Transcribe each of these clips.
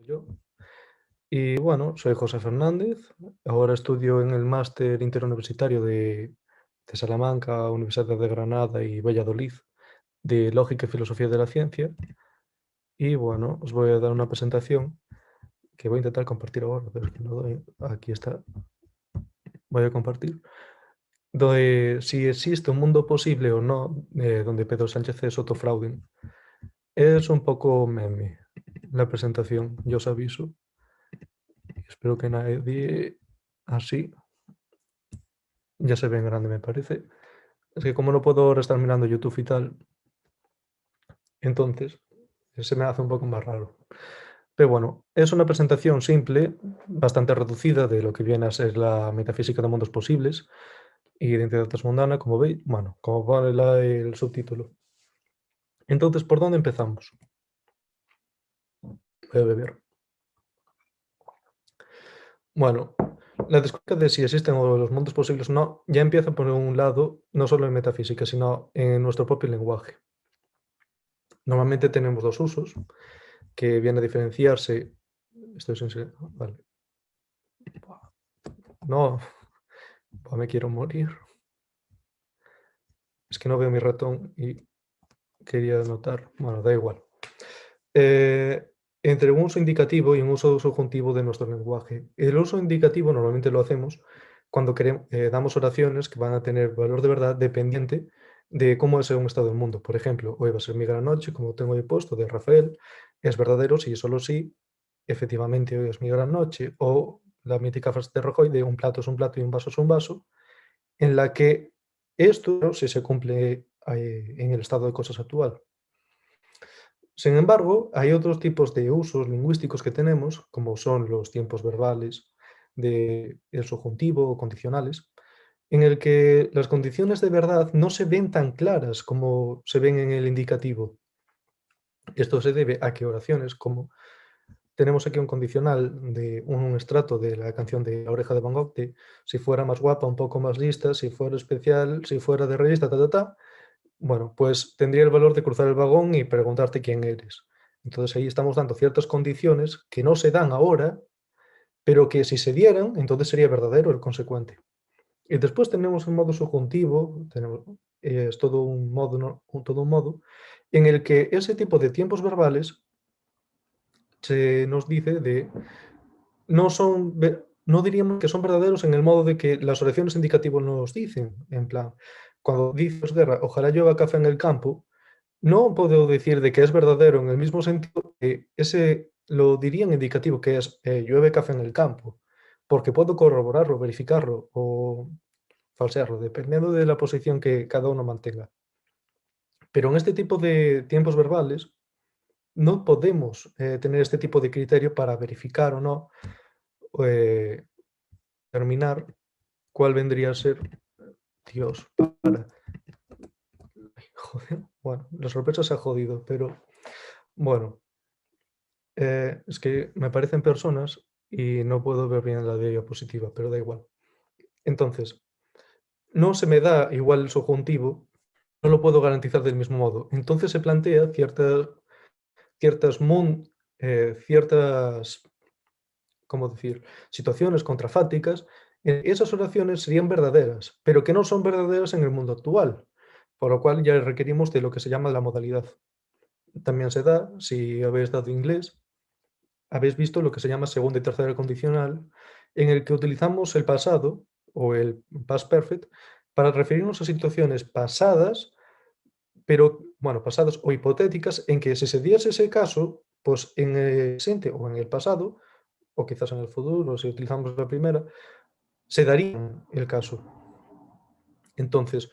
yo. Y bueno, soy José Fernández. Ahora estudio en el máster interuniversitario de Salamanca, Universidad de Granada y Valladolid de Lógica y Filosofía de la Ciencia. Y bueno, os voy a dar una presentación que voy a intentar compartir ahora, pero es que no doy. Aquí está. Voy a compartir. De si existe un mundo posible o no, donde Pedro Sánchez es otro fraude. Es un poco meme la presentación, yo os aviso. Espero que nadie así. Ya se ve en grande, me parece. Es que como no puedo ahora estar mirando YouTube y tal, entonces se me hace un poco más raro. Pero bueno, es una presentación simple, bastante reducida de lo que viene a ser la metafísica de mundos posibles y identidad transmundana, como veis, bueno, como vale el subtítulo. Entonces, ¿por dónde empezamos? Voy a beber. Bueno, la discusión de si existen los mundos posibles o no, ya empieza por un lado, no solo en metafísica, sino en nuestro propio lenguaje. Normalmente tenemos dos usos, que viene a diferenciarse. Estoy sin silencio. Vale. No, me quiero morir. Es que no veo mi ratón y quería anotar. Bueno, da igual. Entre un uso indicativo y un uso subjuntivo de nuestro lenguaje. El uso indicativo normalmente lo hacemos cuando damos oraciones que van a tener valor de verdad dependiente de cómo es un estado del mundo. Por ejemplo, hoy va a ser mi gran noche, como tengo ahí puesto, de Rafael. Es verdadero si y solo si efectivamente hoy es mi gran noche. O la mítica frase de Rajoy de un plato es un plato y un vaso es un vaso, en la que esto si se cumple en el estado de cosas actual. Sin embargo, hay otros tipos de usos lingüísticos que tenemos, como son los tiempos verbales del subjuntivo o condicionales, en el que las condiciones de verdad no se ven tan claras como se ven en el indicativo. Esto se debe a que oraciones como tenemos aquí un condicional de un extracto de la canción de La Oreja de Van Gogh, de si fuera más guapa, un poco más lista, si fuera especial, si fuera de revista, bueno, pues tendría el valor de cruzar el vagón y preguntarte quién eres. Entonces ahí estamos dando ciertas condiciones que no se dan ahora, pero que si se dieran, entonces sería verdadero el consecuente. Y después tenemos un modo subjuntivo, es todo un modo, todo un modo en el que ese tipo de tiempos verbales se nos dice de no diríamos que son verdaderos en el modo de que las oraciones indicativas nos dicen, en plan, cuando dices guerra, ojalá llueva café en el campo, no puedo decir de que es verdadero en el mismo sentido que ese lo diría en indicativo, que es llueve café en el campo, porque puedo corroborarlo, verificarlo o falsearlo, dependiendo de la posición que cada uno mantenga. Pero en este tipo de tiempos verbales no podemos tener este tipo de criterio para verificar o no, determinar cuál vendría a ser Dios para... Joder, bueno, la sorpresa se ha jodido, pero bueno, es que me parecen personas y no puedo ver bien la diapositiva, pero da igual. Entonces, no se me da igual el subjuntivo, no lo puedo garantizar del mismo modo. Entonces se plantea ciertas, ciertas, ¿cómo decir?, situaciones contrafácticas. Esas oraciones serían verdaderas, pero que no son verdaderas en el mundo actual, por lo cual ya requerimos de lo que se llama la modalidad. También se da, si habéis dado inglés, habéis visto lo que se llama segunda y tercera condicional, en el que utilizamos el pasado o el past perfect para referirnos a situaciones pasadas, pero bueno, pasadas o hipotéticas, en que si se diese ese caso, pues en el presente o en el pasado, o quizás en el futuro, si utilizamos la primera, se daría el caso. Entonces,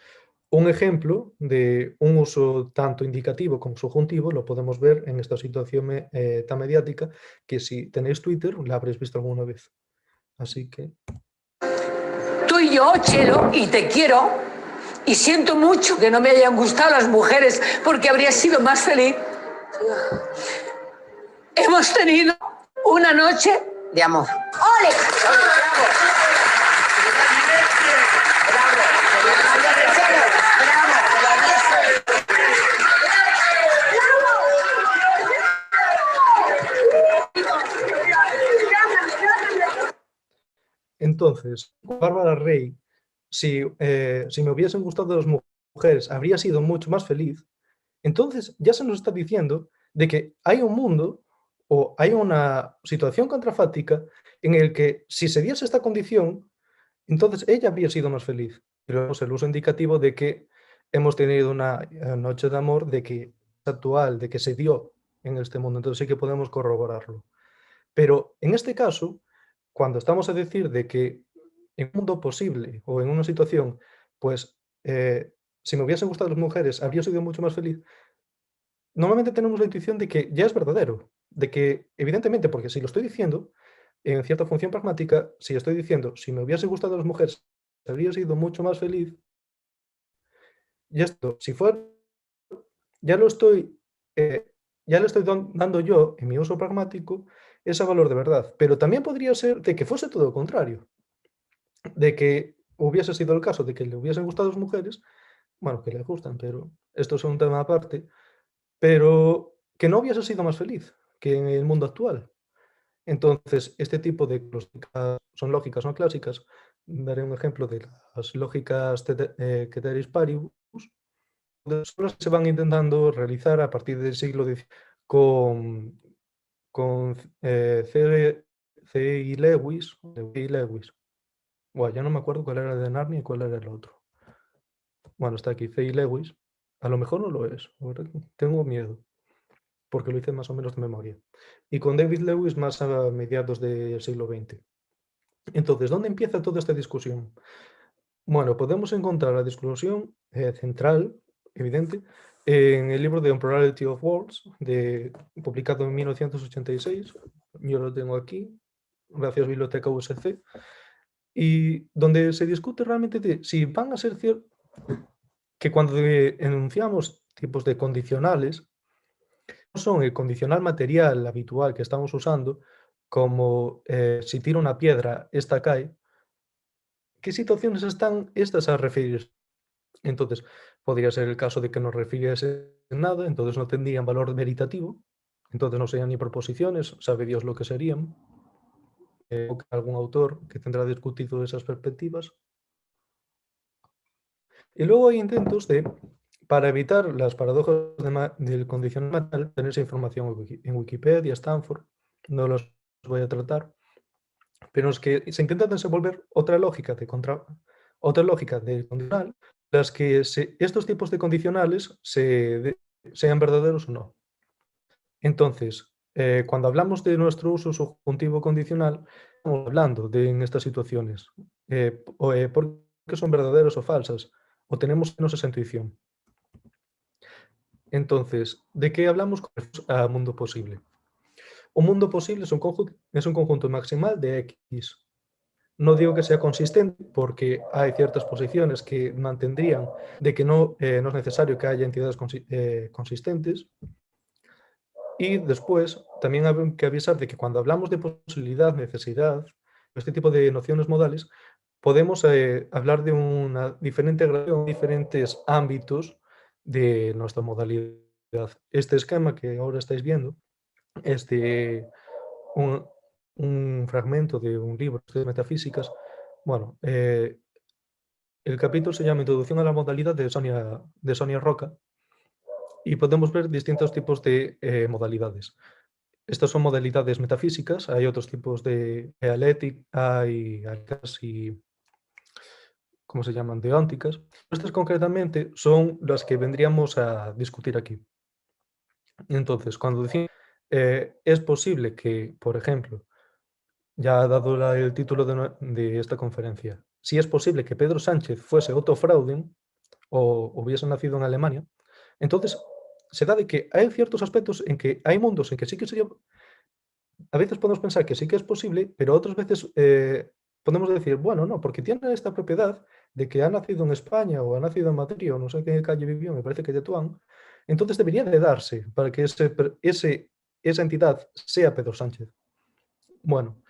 un ejemplo de un uso tanto indicativo como subjuntivo lo podemos ver en esta situación tan mediática que si tenéis Twitter la habréis visto alguna vez. Así que... Tú y yo, Chelo, y te quiero, y siento mucho que no me hayan gustado las mujeres porque habría sido más feliz. Hemos tenido una noche de amor. ¡Ole! Entonces, Bárbara Rey, si me hubiesen gustado las mujeres, habría sido mucho más feliz. Entonces, ya se nos está diciendo de que hay un mundo o hay una situación contrafáctica en el que si se diese esta condición, entonces ella habría sido más feliz. Y luego el uso indicativo de que hemos tenido una noche de amor de que es actual, de que se dio en este mundo. Entonces sí que podemos corroborarlo. Pero en este caso, cuando estamos a decir de que en un mundo posible o en una situación, pues si me hubiesen gustado las mujeres, habría sido mucho más feliz. Normalmente tenemos la intuición de que ya es verdadero, de que evidentemente, porque si lo estoy diciendo, en cierta función pragmática, si estoy diciendo, si me hubiese gustado las mujeres, habría sido mucho más feliz, y esto, si fuera, ya lo estoy, eh, ya le estoy dando yo, en mi uso pragmático, ese valor de verdad. Pero también podría ser de que fuese todo lo contrario, de que hubiese sido el caso de que le hubiesen gustado las mujeres, bueno, que le gustan, pero esto es un tema aparte, pero que no hubiese sido más feliz que en el mundo actual. Entonces, este tipo de lógicas son lógicas no clásicas. Daré un ejemplo de las lógicas ceteris paribus, son las que se van intentando realizar a partir del siglo X con, con C.I. Lewis. Bueno, ya no me acuerdo cuál era el de Narnia y cuál era el otro. Bueno, está aquí C.I. Lewis. A lo mejor no lo es. Ahora tengo miedo, porque lo hice más o menos de memoria. Y con David Lewis más a mediados del siglo XX. Entonces, ¿dónde empieza toda esta discusión? Bueno, podemos encontrar la discusión central, evidente, en el libro The Plurality of Worlds, publicado en 1986. Yo lo tengo aquí, gracias Biblioteca USC, y donde se discute realmente de si van a ser ciertos, que cuando enunciamos tipos de condicionales, no son el condicional material habitual que estamos usando, como si tiro una piedra, esta cae. ¿Qué situaciones están estas a referir? Entonces, podría ser el caso de que no refiriese nada, entonces no tendrían valor meritativo, entonces no serían ni proposiciones, sabe Dios lo que serían, o algún autor que tendrá discutido esas perspectivas. Y luego hay intentos de, para evitar las paradojas del condicional material, tener esa información en Wikipedia, Stanford, no los voy a tratar, pero es que se intenta desenvolver otra lógica de condicional, las que estos tipos de condicionales sean verdaderos o no. Entonces, cuando hablamos de nuestro uso subjuntivo condicional, estamos hablando en estas situaciones, por qué son verdaderos o falsas, o tenemos menos esa intuición. Entonces, ¿de qué hablamos con a mundo posible? Un mundo posible es un conjunto maximal de X. No digo que sea consistente porque hay ciertas posiciones que mantendrían de que no es necesario que haya entidades consistentes. Y después también hay que avisar de que cuando hablamos de posibilidad, necesidad, este tipo de nociones modales, podemos hablar de una diferente gradación, diferentes ámbitos de nuestra modalidad. Este esquema que ahora estáis viendo es de un fragmento de un libro de metafísicas. Bueno, el capítulo se llama Introducción a la modalidad de Sonia Roca y podemos ver distintos tipos de modalidades. Estas son modalidades metafísicas, hay otros tipos de hay casi, ¿cómo se llaman? Deónticas. Estas concretamente son las que vendríamos a discutir aquí. Entonces, cuando decimos, es posible que, por ejemplo, ya ha dado el título de esta conferencia, si es posible que Pedro Sánchez fuese Otto Frauden o hubiese nacido en Alemania, entonces se da de que hay ciertos aspectos en que hay mundos en que sí que sería, a veces podemos pensar que sí que es posible, pero otras veces podemos decir, bueno, no, porque tiene esta propiedad de que ha nacido en España o ha nacido en Madrid o no sé en qué calle vivió, me parece que de Tetuán, entonces debería de darse para que esa entidad sea Pedro Sánchez. Bueno,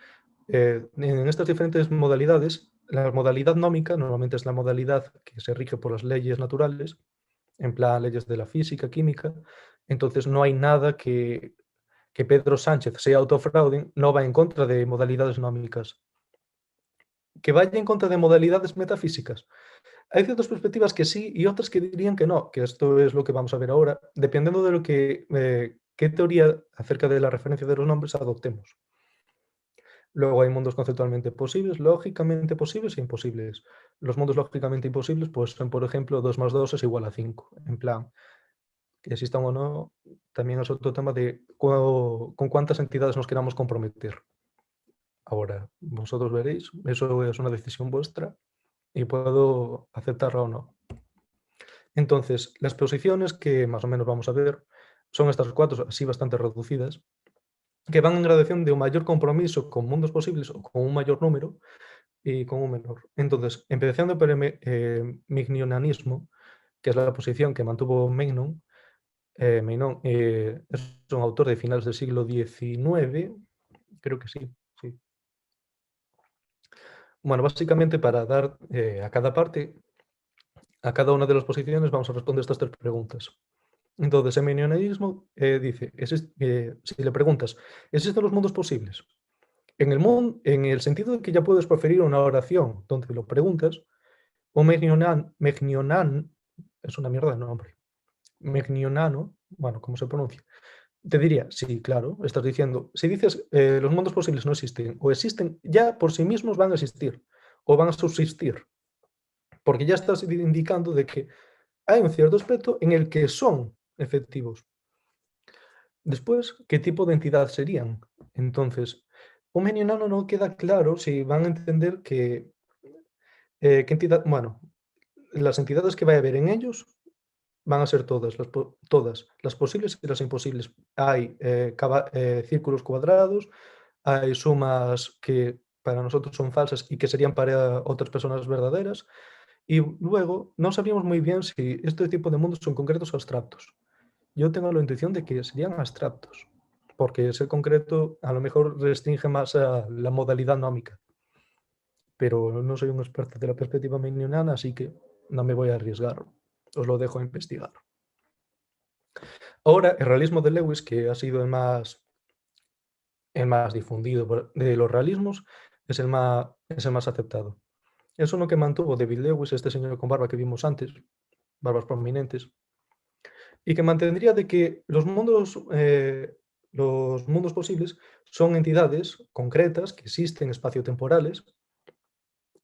en estas diferentes modalidades, la modalidad nómica normalmente es la modalidad que se rige por las leyes naturales, en plan leyes de la física, química, entonces no hay nada que Pedro Sánchez sea autofraude, no va en contra de modalidades nómicas. que vaya en contra de modalidades metafísicas. Hay ciertas perspectivas que sí y otras que dirían que no, que esto es lo que vamos a ver ahora, dependiendo de lo que, qué teoría acerca de la referencia de los nombres adoptemos. Luego hay mundos conceptualmente posibles, lógicamente posibles e imposibles. Los mundos lógicamente imposibles, pues son, por ejemplo, 2 más 2 es igual a 5. En plan, que existan o no, también es otro tema de con cuántas entidades nos queramos comprometer. Ahora, vosotros veréis, eso es una decisión vuestra y puedo aceptarla o no. Entonces, las posiciones que más o menos vamos a ver son estas 4, así bastante reducidas, que van en gradación de un mayor compromiso con mundos posibles o con un mayor número y con un menor. Entonces, empezando por el mignonianismo, que es la posición que mantuvo Mignon. Mignon es un autor de finales del siglo XIX, creo que sí, sí. Bueno, básicamente para dar a cada parte, a cada una de las posiciones, vamos a responder estas 3 preguntas. Entonces, el mignonianismo dice, si le preguntas, ¿existen los mundos posibles? En el sentido de que ya puedes proferir una oración donde lo preguntas, un Megnonan, es una mierda de nombre, Megnionano, bueno, ¿cómo se pronuncia? Te diría, sí, claro, estás diciendo, si dices los mundos posibles no existen o existen, ya por sí mismos van a existir o van a subsistir, porque ya estás indicando de que hay un cierto aspecto en el que son efectivos. Después, ¿qué tipo de entidad serían? Entonces, un menionano no queda claro si van a entender que, qué entidad, bueno, las entidades que va a haber en ellos van a ser todas, las posibles y las imposibles. Hay círculos cuadrados, hay sumas que para nosotros son falsas y que serían para otras personas verdaderas. Y luego no sabríamos muy bien si este tipo de mundos son concretos o abstractos. Yo tengo la intuición de que serían abstractos, porque ese concreto a lo mejor restringe más a la modalidad nómica, pero no soy un experto de la perspectiva minioniana, así que no me voy a arriesgar. Os lo dejo a investigar. Ahora, el realismo de Lewis, que ha sido el más difundido de los realismos, es el más aceptado. Es uno que mantuvo David Lewis, este señor con barba que vimos antes, barbas prominentes, y que mantendría de que los mundos posibles son entidades concretas que existen espaciotemporales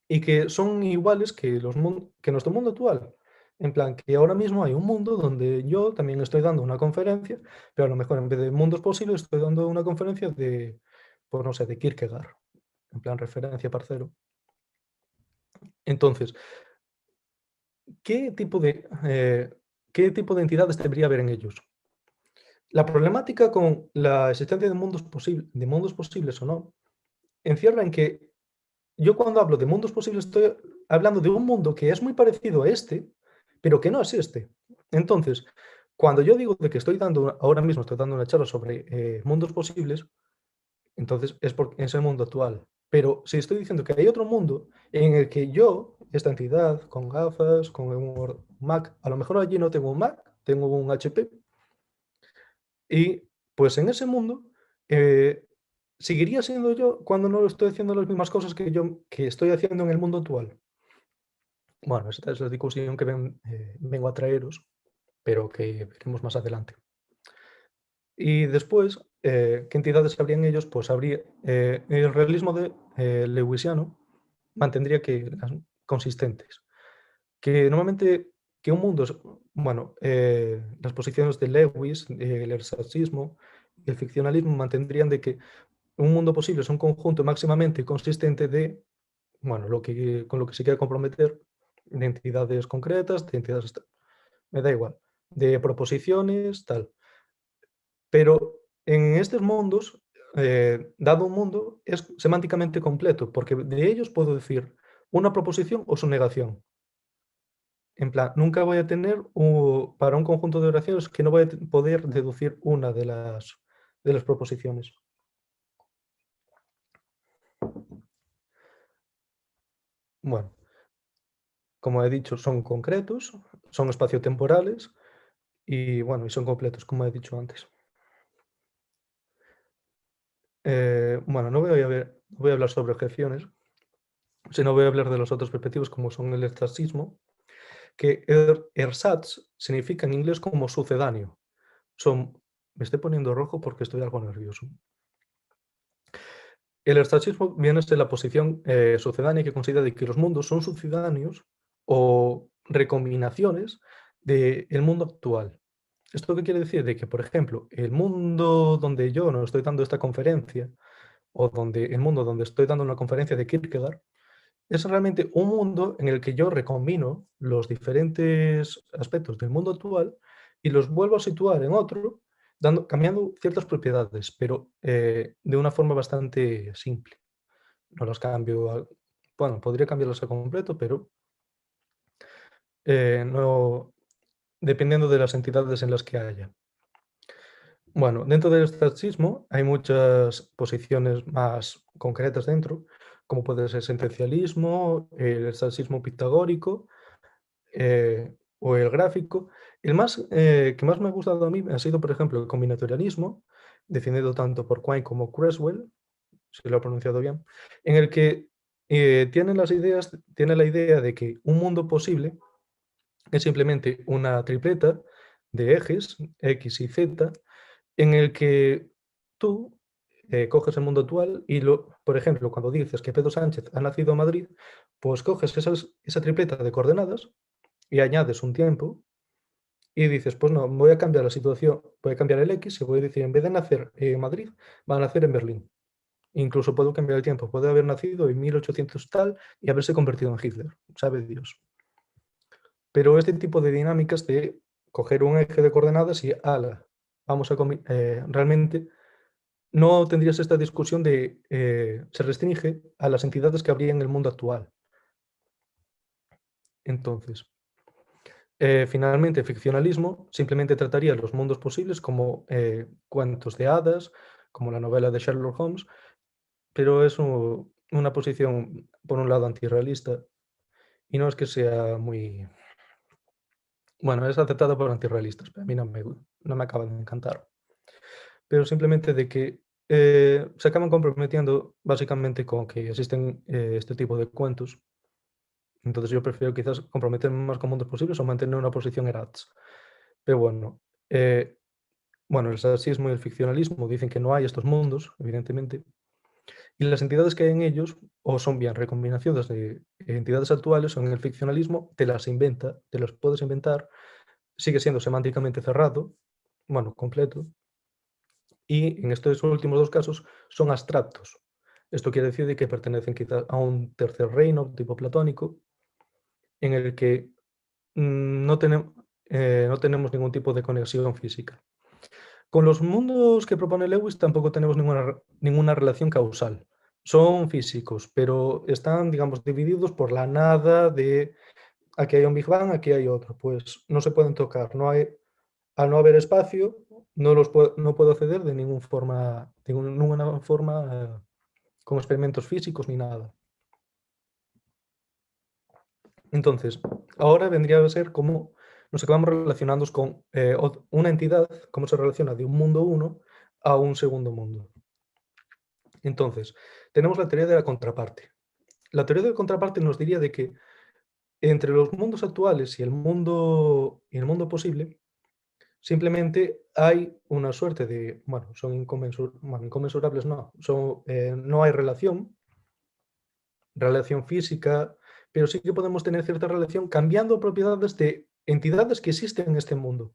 y que son iguales que nuestro mundo actual. En plan, que ahora mismo hay un mundo donde yo también estoy dando una conferencia, pero a lo mejor en vez de mundos posibles estoy dando una conferencia de, pues no sé, de Kierkegaard. En plan, referencia parcero. Entonces, ¿qué tipo de entidades debería haber en ellos? La problemática con la existencia de mundos posibles o no, encierra en que yo cuando hablo de mundos posibles estoy hablando de un mundo que es muy parecido a este, pero que no es este. Entonces, cuando yo digo de que ahora mismo estoy dando una charla sobre mundos posibles, entonces es porque es el mundo actual. Pero si estoy diciendo que hay otro mundo en el que yo, esta entidad, con gafas, con un Mac, a lo mejor allí no tengo un Mac, tengo un HP, y pues en ese mundo eh, seguiría siendo yo cuando no estoy haciendo las mismas cosas que estoy haciendo en el mundo actual. Bueno, esta es la discusión que vengo a traeros, pero que veremos más adelante. Y después, ¿qué entidades habrían ellos? Pues habría el realismo lewisiano mantendría que las consistentes, que normalmente que un mundo es, bueno, las posiciones de Lewis, el ersatismo y el ficcionalismo mantendrían de que un mundo posible es un conjunto máximamente consistente de, bueno, con lo que se quiera comprometer, de entidades concretas, de entidades, me da igual, de proposiciones, tal. Pero en estos mundos, dado un mundo, es semánticamente completo, porque de ellos puedo decir una proposición o su negación. En plan, nunca voy a tener para un conjunto de oraciones que no voy a poder deducir una de las proposiciones. Bueno, como he dicho, son concretos, son espaciotemporales y bueno, y son completos, como he dicho antes. Bueno, no voy a hablar sobre objeciones, Si no, voy a hablar de las otras perspectivas, como son el ersattismo, que ersatz significa en inglés como sucedáneo. Son, me estoy poniendo rojo porque estoy algo nervioso. El ersattismo viene de la posición sucedánea, que considera de que los mundos son sucedáneos o recombinaciones del mundo actual. ¿Esto qué quiere decir? De que, por ejemplo, el mundo donde yo no estoy dando esta conferencia, o donde el mundo donde estoy dando una conferencia de Kierkegaard, es realmente un mundo en el que yo recombino los diferentes aspectos del mundo actual y los vuelvo a situar en otro, cambiando ciertas propiedades, pero de una forma bastante simple. No las cambio, bueno, podría cambiarlas a completo, pero no, dependiendo de las entidades en las que haya. Bueno, dentro del estatismo hay muchas posiciones más concretas dentro, como puede ser sentencialismo, el estatismo pitagórico o el gráfico. El más que más me ha gustado a mí ha sido, por ejemplo, el combinatorialismo, defendido tanto por Quine como Creswell, si lo he pronunciado bien, en el que tiene la idea de que un mundo posible es simplemente una tripleta de ejes, X y Z, en el que tú coges el mundo actual y, por ejemplo, cuando dices que Pedro Sánchez ha nacido en Madrid, pues coges esa tripleta de coordenadas y añades un tiempo y dices, pues no, voy a cambiar la situación, voy a cambiar el X y voy a decir, en vez de nacer en Madrid, va a nacer en Berlín. Incluso puedo cambiar el tiempo, puede haber nacido en 1800 tal y haberse convertido en Hitler, sabe Dios. Pero este tipo de dinámicas de coger un eje de coordenadas y, ala, vamos a realmente no tendrías esta discusión de se restringe a las entidades que habría en el mundo actual. Entonces, finalmente, el ficcionalismo simplemente trataría los mundos posibles como cuentos de hadas, como la novela de Sherlock Holmes, pero es una posición, por un lado, antirrealista y no es que sea muy... Bueno, es aceptada por antirrealistas, pero a mí no me acaba de encantar. Pero simplemente de que se acaban comprometiendo básicamente con que existen este tipo de cuentos. Entonces yo prefiero quizás comprometerme más con mundos posibles o mantener una posición eratz. Pero eh, bueno, el sasismo y el ficcionalismo dicen que no hay estos mundos, evidentemente, y las entidades que hay en ellos o son bien recombinaciones de entidades actuales o en el ficcionalismo te las inventa, te las puedes inventar, sigue siendo semánticamente cerrado, bueno, completo, y en estos últimos dos casos son abstractos. Esto quiere decir de que pertenecen quizás a un tercer reino tipo platónico, en el que no tenemos ningún tipo de conexión física. Con los mundos que propone Lewis tampoco tenemos ninguna relación causal. Son físicos, pero están, digamos, divididos por la nada de aquí hay un Big Bang, aquí hay otro. Pues no se pueden tocar. Al no haber espacio, no puedo acceder de ninguna forma con experimentos físicos ni nada. Entonces, ahora vendría a ser como nos acabamos relacionando con una entidad, cómo se relaciona de un mundo uno a un segundo mundo. Entonces, tenemos la teoría de la contraparte. La teoría de la contraparte nos diría de que entre los mundos actuales y el mundo posible, simplemente hay una suerte de, bueno, son inconmensurables, no, no hay relación física, pero sí que podemos tener cierta relación cambiando propiedades de entidades que existen en este mundo.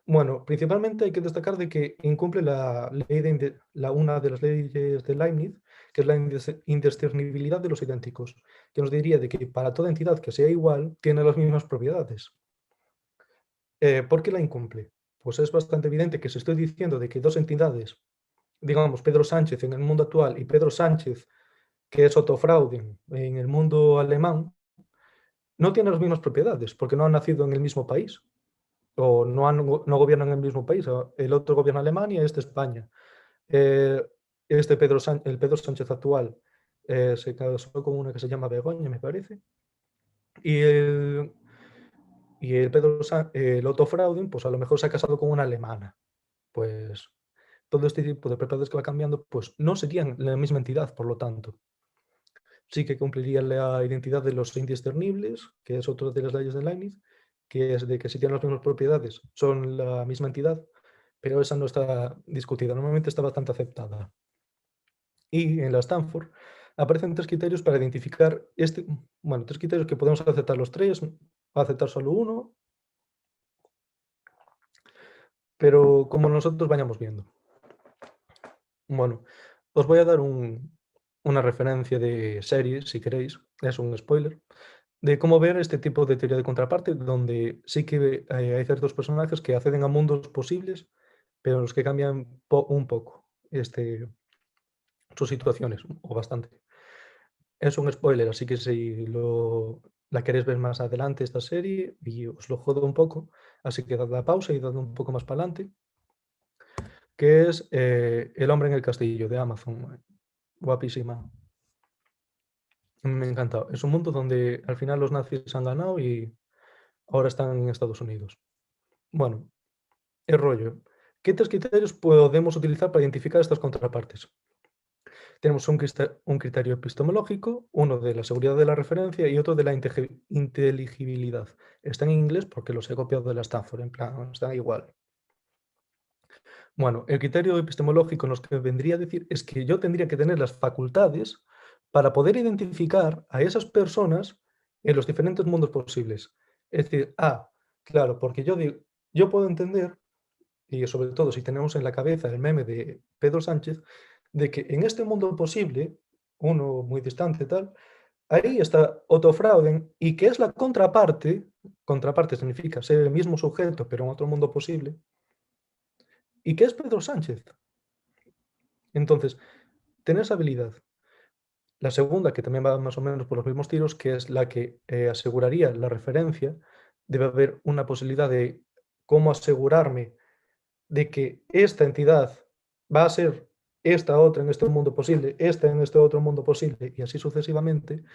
Bueno, principalmente hay que destacar de que incumple la ley una de las leyes de Leibniz, que es la indiscernibilidad de los idénticos, que nos diría de que para toda entidad que sea igual, tiene las mismas propiedades. ¿Por qué la incumple? Pues es bastante evidente que si estoy diciendo de que dos entidades, digamos Pedro Sánchez en el mundo actual y Pedro Sánchez, que es Otto Frauden en el mundo alemán, no tienen las mismas propiedades porque no han nacido en el mismo país o no gobiernan en el mismo país. El otro gobierna Alemania, este España. Eh, el Pedro Sánchez actual se casó con una que se llama Begoña, me parece. Y el Otto Frauden, pues a lo mejor se ha casado con una alemana. Pues todo este tipo de propiedades que va cambiando, pues no serían la misma entidad, por lo tanto. sí que cumpliría la identidad de los indiscernibles, que es otra de las leyes de Leibniz, que es de que si tienen las mismas propiedades son la misma entidad, pero esa no está discutida, normalmente está bastante aceptada. Y en la Stanford aparecen tres criterios para identificar bueno, tres criterios que podemos aceptar los tres, aceptar solo uno, pero como nosotros vayamos viendo. Bueno, os voy a dar una referencia de serie, si queréis, es un spoiler, de cómo ver este tipo de teoría de contraparte, donde sí que hay ciertos personajes que acceden a mundos posibles, pero en los que cambian un poco sus situaciones, o bastante. Es un spoiler, así que si la queréis ver más adelante esta serie, y os lo jodo un poco, así que dad la pausa y dad un poco más para adelante, que es El hombre en el castillo de Amazon. Guapísima. Me ha encantado. Es un mundo donde al final los nazis han ganado y ahora están en Estados Unidos. Bueno, el rollo. ¿Qué tres criterios podemos utilizar para identificar estas contrapartes? Tenemos un criterio epistemológico, uno de la seguridad de la referencia y otro de la inteligibilidad. Está en inglés porque los he copiado de la Stanford, en plan, están igual. Bueno, el criterio epistemológico nos que vendría a decir es que yo tendría que tener las facultades para poder identificar a esas personas en los diferentes mundos posibles. Es decir, claro, porque yo puedo entender, y sobre todo si tenemos en la cabeza el meme de Pedro Sánchez, de que en este mundo posible, uno muy distante tal, ahí está Otto Frauden y que es la contraparte significa ser el mismo sujeto pero en otro mundo posible, y que es Pedro Sánchez. Entonces, tener esa habilidad. La segunda, que también va más o menos por los mismos tiros, que es la que aseguraría la referencia, debe haber una posibilidad de cómo asegurarme de que esta entidad va a ser esta otra en este mundo posible, esta en este otro mundo posible, y así sucesivamente.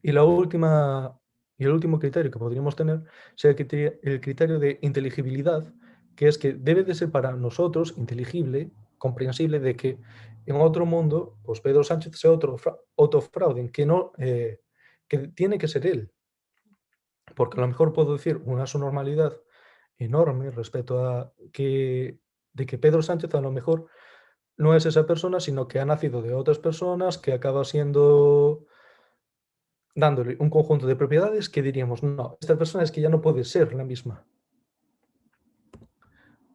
Y el último criterio que podríamos tener sería el criterio de inteligibilidad, que es que debe de ser para nosotros inteligible, comprensible, de que en otro mundo, pues Pedro Sánchez sea otro fraude, que no, que tiene que ser él, porque a lo mejor puedo decir una su normalidad enorme respecto de que Pedro Sánchez a lo mejor no es esa persona, sino que ha nacido de otras personas, que acaba siendo, dándole un conjunto de propiedades que diríamos, no, esta persona es que ya no puede ser la misma.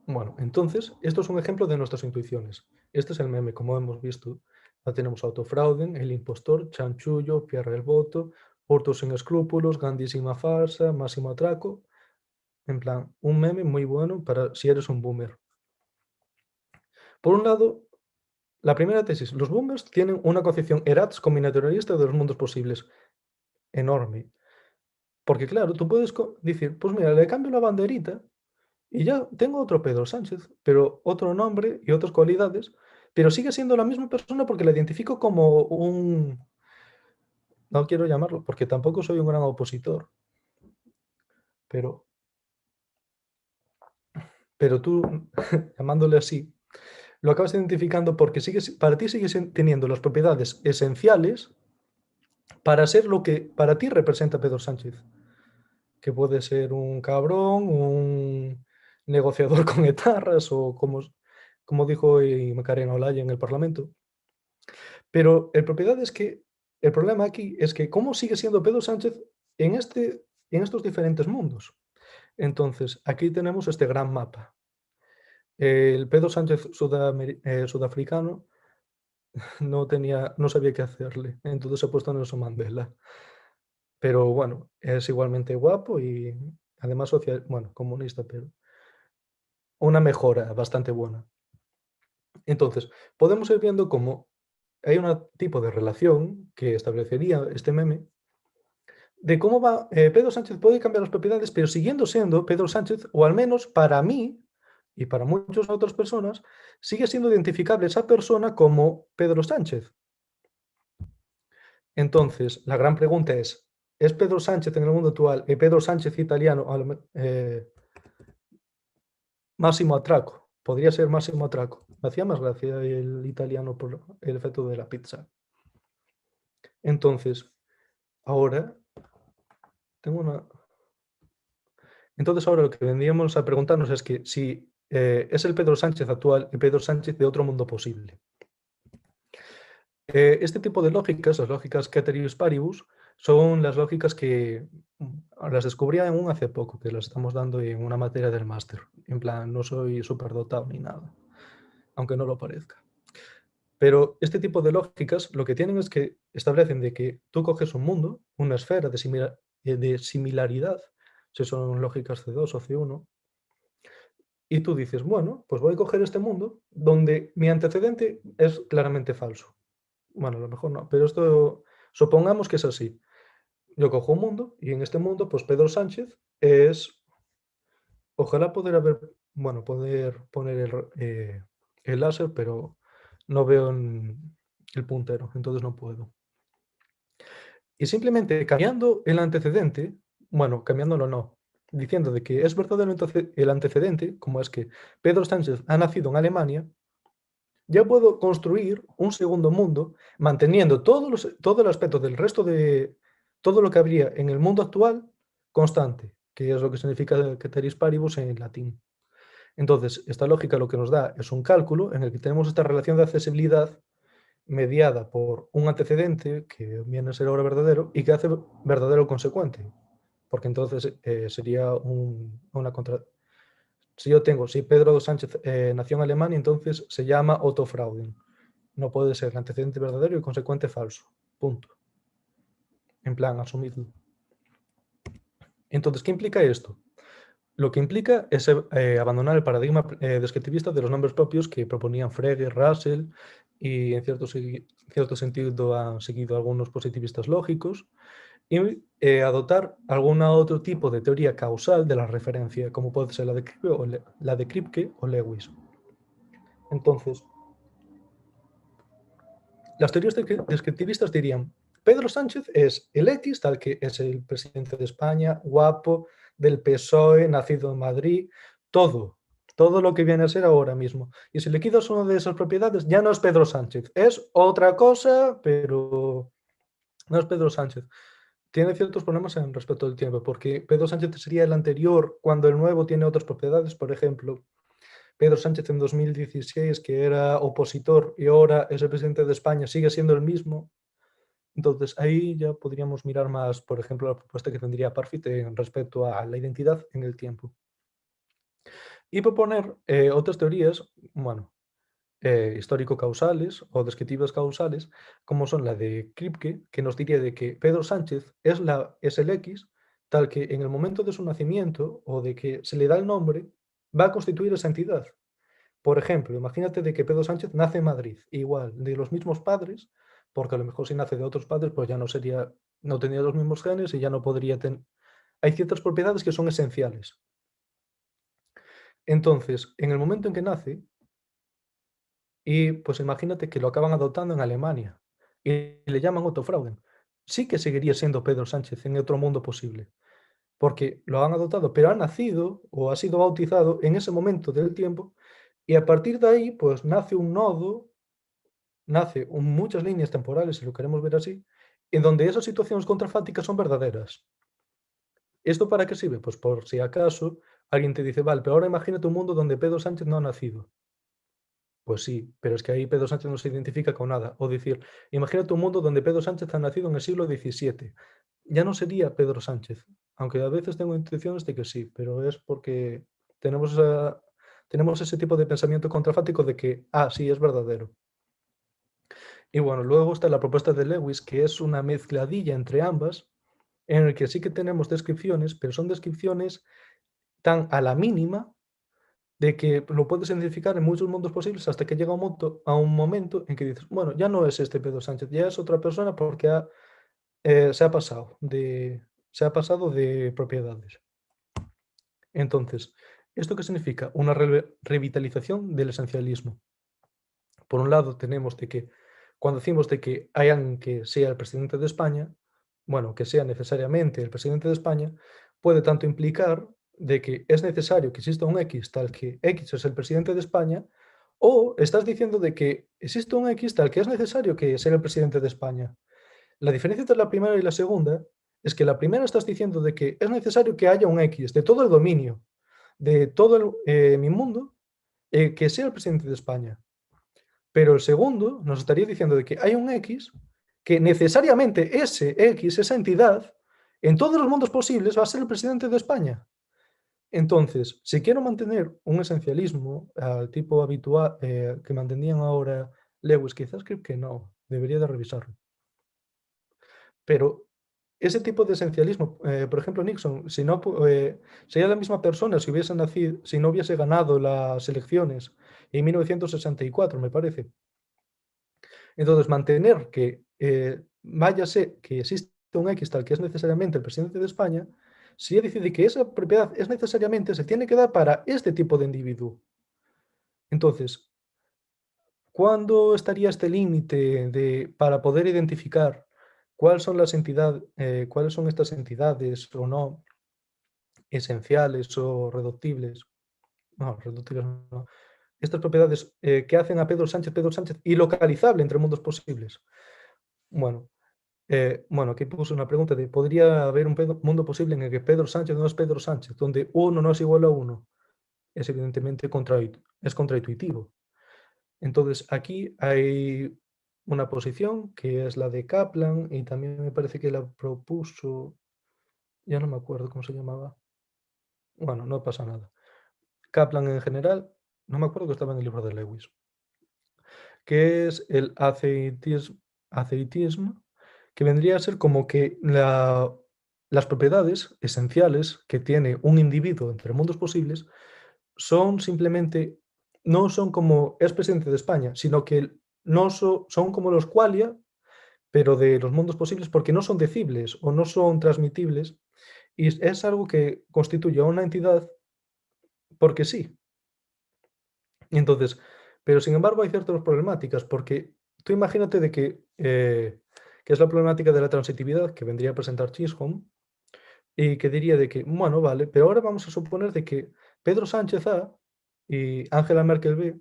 Bueno, entonces, esto es un ejemplo de nuestras intuiciones. Este es el meme, como hemos visto. Ya tenemos Autofrauden, El Impostor, Chanchullo, Pierre el Voto, Hurto sin escrúpulos, grandísima farsa, máximo atraco. En plan, un meme muy bueno para si eres un boomer. Por un lado, la primera tesis, los boomers tienen una concepción eratz combinatorialista de los mundos posibles enorme. Porque claro, tú puedes decir, pues mira, le cambio la banderita y ya tengo otro Pedro Sánchez, pero otro nombre y otras cualidades, pero sigue siendo la misma persona porque la identifico como no quiero llamarlo, porque tampoco soy un gran opositor, pero, pero tú, llamándole así, lo acabas identificando porque para ti sigues teniendo las propiedades esenciales para ser lo que para ti representa Pedro Sánchez, que puede ser un cabrón, un negociador con etarras o como dijo hoy Macarena Olaya en el Parlamento. Pero el problema aquí es que cómo sigue siendo Pedro Sánchez en estos diferentes mundos. Entonces, aquí tenemos este gran mapa. El Pedro Sánchez sudafricano no sabía qué hacerle, entonces se ha puesto Nelson Mandela. Pero bueno, es igualmente guapo y además bueno, comunista, pero una mejora bastante buena. Entonces, podemos ir viendo cómo hay un tipo de relación que establecería este meme de cómo Pedro Sánchez puede cambiar las propiedades, pero siguiendo siendo Pedro Sánchez, o al menos para mí y para muchas otras personas, sigue siendo identificable esa persona como Pedro Sánchez. Entonces, la gran pregunta ¿es Pedro Sánchez en el mundo actual y Pedro Sánchez italiano máximo atraco? Podría ser máximo atraco. Me hacía más gracia el italiano por el efecto de la pizza. Entonces, ahora tengo una... Entonces ahora lo que vendríamos a preguntarnos es que si es el Pedro Sánchez actual el Pedro Sánchez de otro mundo posible. Este tipo de lógicas, las lógicas Ceteris Paribus, son las lógicas que las descubrí aún hace poco, que las estamos dando en una materia del máster. En plan, no soy superdotado ni nada, aunque no lo parezca. Pero este tipo de lógicas lo que tienen es que establecen de que tú coges un mundo, una esfera de similaridad, si son lógicas C2 o C1, y tú dices, bueno, pues voy a coger este mundo donde mi antecedente es claramente falso. Bueno, a lo mejor no, pero esto supongamos que es así. Yo cojo un mundo y en este mundo, pues Pedro Sánchez es, ojalá poder haber, bueno, poder poner el láser, pero no veo el puntero, entonces no puedo. Y simplemente cambiando el antecedente, bueno, cambiándolo no, diciendo de que es verdadero el antecedente, como es que Pedro Sánchez ha nacido en Alemania, ya puedo construir un segundo mundo manteniendo todo el aspecto del resto de todo lo que habría en el mundo actual constante, que es lo que significa ceteris paribus en latín. Entonces, esta lógica lo que nos da es un cálculo en el que tenemos esta relación de accesibilidad mediada por un antecedente que viene a ser ahora verdadero y que hace verdadero consecuente, porque entonces sería una contra... Si Pedro Sánchez nació en Alemania, entonces se llama Otto Frauden. No puede ser antecedente verdadero y consecuente falso. Punto. En plan, asumidlo. Entonces, ¿qué implica esto? Lo que implica es abandonar el paradigma descriptivista de los nombres propios que proponían Frege, Russell y en cierto sentido han seguido algunos positivistas lógicos y adoptar algún otro tipo de teoría causal de la referencia, como puede ser la de Kripke o Lewis. Entonces, las teorías descriptivistas dirían, Pedro Sánchez es el X, tal que es el presidente de España, guapo, del PSOE, nacido en Madrid, todo lo que viene a ser ahora mismo. Y si le quitas una de esas propiedades, ya no es Pedro Sánchez, es otra cosa, pero no es Pedro Sánchez. Tiene ciertos problemas en respecto al tiempo, porque Pedro Sánchez sería el anterior cuando el nuevo tiene otras propiedades, por ejemplo, Pedro Sánchez en 2016, que era opositor y ahora es el presidente de España, sigue siendo el mismo. Entonces ahí ya podríamos mirar más, por ejemplo, la propuesta que tendría Parfit en respecto a la identidad en el tiempo. Y proponer otras teorías, bueno, histórico-causales o descriptivas causales, como son la de Kripke, que nos diría de que Pedro Sánchez es el X, tal que en el momento de su nacimiento o de que se le da el nombre, va a constituir esa entidad. Por ejemplo, imagínate de que Pedro Sánchez nace en Madrid, igual, de los mismos padres, porque a lo mejor si nace de otros padres, pues ya no tendría los mismos genes y ya no podría tener... Hay ciertas propiedades que son esenciales. Entonces, en el momento en que nace, y pues imagínate que lo acaban adoptando en Alemania y le llaman Otto Frauden, sí que seguiría siendo Pedro Sánchez en otro mundo posible, porque lo han adoptado, pero ha nacido o ha sido bautizado en ese momento del tiempo y a partir de ahí, pues nace un nodo muchas líneas temporales, si lo queremos ver así, en donde esas situaciones contrafácticas son verdaderas. ¿Esto para qué sirve? Pues por si acaso alguien te dice, vale, pero ahora imagínate un mundo donde Pedro Sánchez no ha nacido. Pues sí, pero es que ahí Pedro Sánchez no se identifica con nada. O decir, imagínate un mundo donde Pedro Sánchez ha nacido en el siglo XVII. Ya no sería Pedro Sánchez, aunque a veces tengo intuiciones de que sí, pero es porque tenemos, tenemos ese tipo de pensamiento contrafáctico de que, sí, es verdadero. Y bueno, luego está la propuesta de Lewis, que es una mezcladilla entre ambas, en el que sí que tenemos descripciones, pero son descripciones tan a la mínima de que lo puedes identificar en muchos mundos posibles hasta que llega a un momento en que dices, bueno, ya no es este Pedro Sánchez, ya es otra persona porque se ha pasado de propiedades. Entonces, ¿esto qué significa? Una revitalización del esencialismo. Por un lado, tenemos de que cuando decimos de que hay alguien que sea el presidente de España, bueno, que sea necesariamente el presidente de España, puede tanto implicar de que es necesario que exista un X tal que X es el presidente de España, o estás diciendo de que existe un X tal que es necesario que sea el presidente de España. La diferencia entre la primera y la segunda es que la primera estás diciendo de que es necesario que haya un X de todo el dominio, de todo mi mundo, que sea el presidente de España. Pero el segundo nos estaría diciendo de que hay un X que necesariamente ese X, esa entidad, en todos los mundos posibles va a ser el presidente de España. Entonces, si quiero mantener un esencialismo al tipo habitual que mantenían ahora Lewis, quizás creo que no, debería de revisarlo. Pero ese tipo de esencialismo, por ejemplo, Nixon, si no, sería la misma persona si hubiese nacido, si no hubiese ganado las elecciones en 1964, me parece. Entonces, mantener que váyase que existe un X tal que es necesariamente el presidente de España, sería decir que esa propiedad es necesariamente, se tiene que dar para este tipo de individuo. Entonces, ¿cuándo estaría este límite para poder identificar cuáles son las entidades, cuáles son estas entidades o no esenciales o reductibles? No, reductibles no. Estas propiedades que hacen a Pedro Sánchez ilocalizable entre mundos posibles. Bueno, bueno, aquí puse una pregunta de, ¿podría haber un mundo posible en el que Pedro Sánchez no es Pedro Sánchez, donde uno no es igual a uno? Es evidentemente es contraintuitivo. Entonces, aquí hay una posición que es la de Kaplan y también me parece que la propuso, ya no me acuerdo cómo se llamaba. Bueno, no pasa nada. Kaplan en general, no me acuerdo que estaba en el libro de Lewis, que es el aceitismo, que vendría a ser como que las propiedades esenciales que tiene un individuo entre mundos posibles son simplemente, no son como es presidente de España, sino que no son como los qualia, pero de los mundos posibles, porque no son decibles o no son transmitibles, y es algo que constituye a una entidad porque sí. Y entonces, pero sin embargo hay ciertas problemáticas, porque tú imagínate de que es la problemática de la transitividad que vendría a presentar Chisholm, y que diría de que, bueno, vale, pero ahora vamos a suponer de que Pedro Sánchez A y Angela Merkel B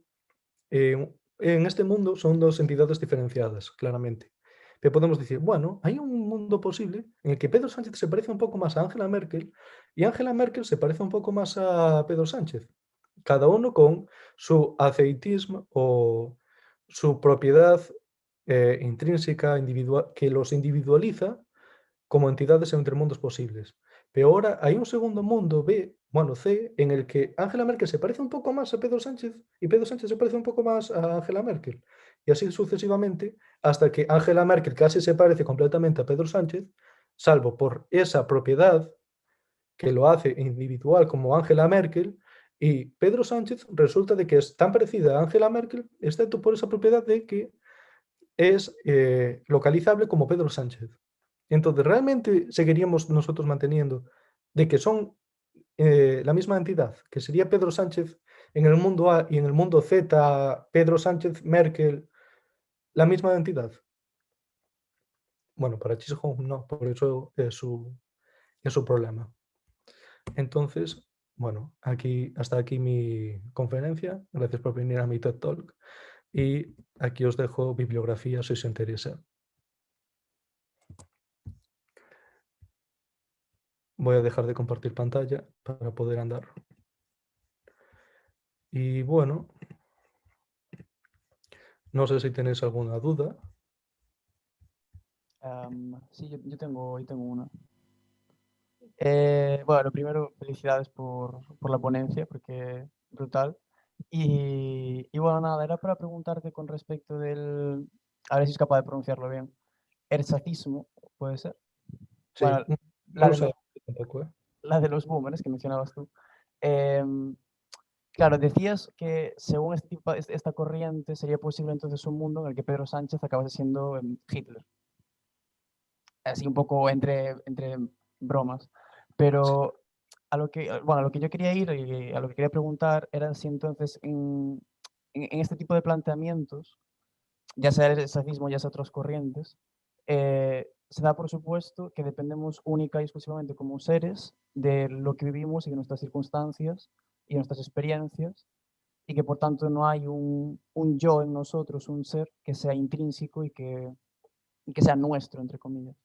en este mundo son dos entidades diferenciadas, claramente. Pero podemos decir, bueno, hay un mundo posible en el que Pedro Sánchez se parece un poco más a Angela Merkel y Angela Merkel se parece un poco más a Pedro Sánchez. Cada uno con su aceitismo o su propiedad intrínseca, individual, que los individualiza como entidades entre mundos posibles. Pero ahora hay un segundo mundo B, bueno, C, en el que Angela Merkel se parece un poco más a Pedro Sánchez y Pedro Sánchez se parece un poco más a Angela Merkel. Y así sucesivamente, hasta que Angela Merkel casi se parece completamente a Pedro Sánchez, salvo por esa propiedad que lo hace individual como Angela Merkel, y Pedro Sánchez resulta de que es tan parecida a Angela Merkel, excepto por esa propiedad de que es localizable como Pedro Sánchez. Entonces, ¿realmente seguiríamos nosotros manteniendo de que son la misma entidad, que sería Pedro Sánchez en el mundo A y en el mundo Z, Pedro Sánchez Merkel, la misma entidad? Bueno, para Chisholm no, por eso es su problema. Entonces, bueno, hasta aquí mi conferencia. Gracias por venir a mi TED Talk. Y aquí os dejo bibliografía si os interesa. Voy a dejar de compartir pantalla para poder andar. Y bueno, no sé si tenéis alguna duda. Sí, yo tengo una. Bueno, lo primero, felicidades por la ponencia, porque brutal. Y bueno, nada, era para preguntarte con respecto del, a ver si es capaz de pronunciarlo bien, ersacismo, ¿puede ser? Sí, Bueno, no la lo de sé los, tampoco, ¿eh? la de los boomers que mencionabas tú. Em, claro, decías que según esta corriente sería posible entonces un mundo en el que Pedro Sánchez acabase siendo Hitler. Así un poco entre bromas. Pero bueno, a lo que yo quería ir y a lo que quería preguntar era si entonces en este tipo de planteamientos, ya sea el safismo, ya sea otras corrientes, se da por supuesto que dependemos única y exclusivamente como seres de lo que vivimos y de nuestras circunstancias y de nuestras experiencias, y que por tanto no hay un yo en nosotros, un ser que sea intrínseco y que y que sea nuestro, entre comillas.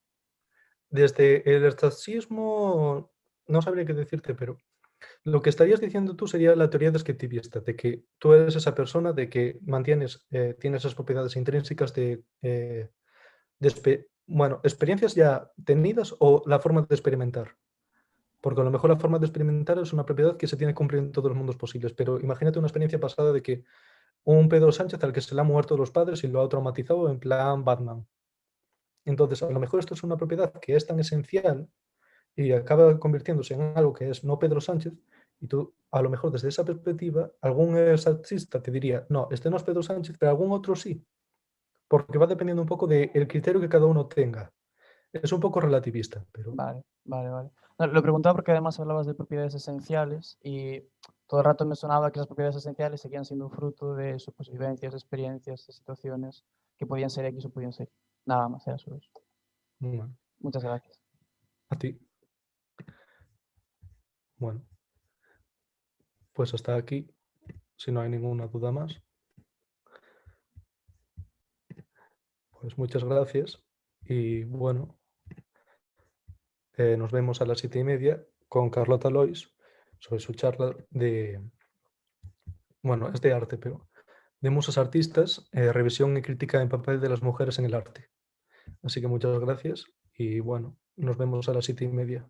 Desde el estatismo no sabría qué decirte, pero lo que estarías diciendo tú sería la teoría descriptivista, de que tú eres esa persona de que mantienes, tienes esas propiedades intrínsecas bueno, experiencias ya tenidas o la forma de experimentar. Porque a lo mejor la forma de experimentar es una propiedad que se tiene que cumplir en todos los mundos posibles, pero imagínate una experiencia pasada de que un Pedro Sánchez al que se le han muerto los padres y lo ha traumatizado en plan Batman. Entonces, a lo mejor esto es una propiedad que es tan esencial y acaba convirtiéndose en algo que es no Pedro Sánchez, y tú, a lo mejor desde esa perspectiva, algún estatísta te diría, no, este no es Pedro Sánchez, pero algún otro sí, porque va dependiendo un poco del criterio que cada uno tenga. Es un poco relativista, pero Vale, vale, vale. No, lo preguntaba porque además hablabas de propiedades esenciales y todo el rato me sonaba que las propiedades esenciales seguían siendo fruto de sus vivencias, experiencias, de situaciones que podían ser X o podían ser. Nada más, era solo eso. bueno, Muchas gracias. a ti. Bueno, pues hasta aquí, si no hay ninguna duda más, pues muchas gracias y bueno, nos vemos a las 7:30 con Carlota Lois sobre su charla de, bueno, es de arte, pero de musas artistas, revisión y crítica en papel de las mujeres en el arte. Así que muchas gracias y bueno, nos vemos a las 7:30.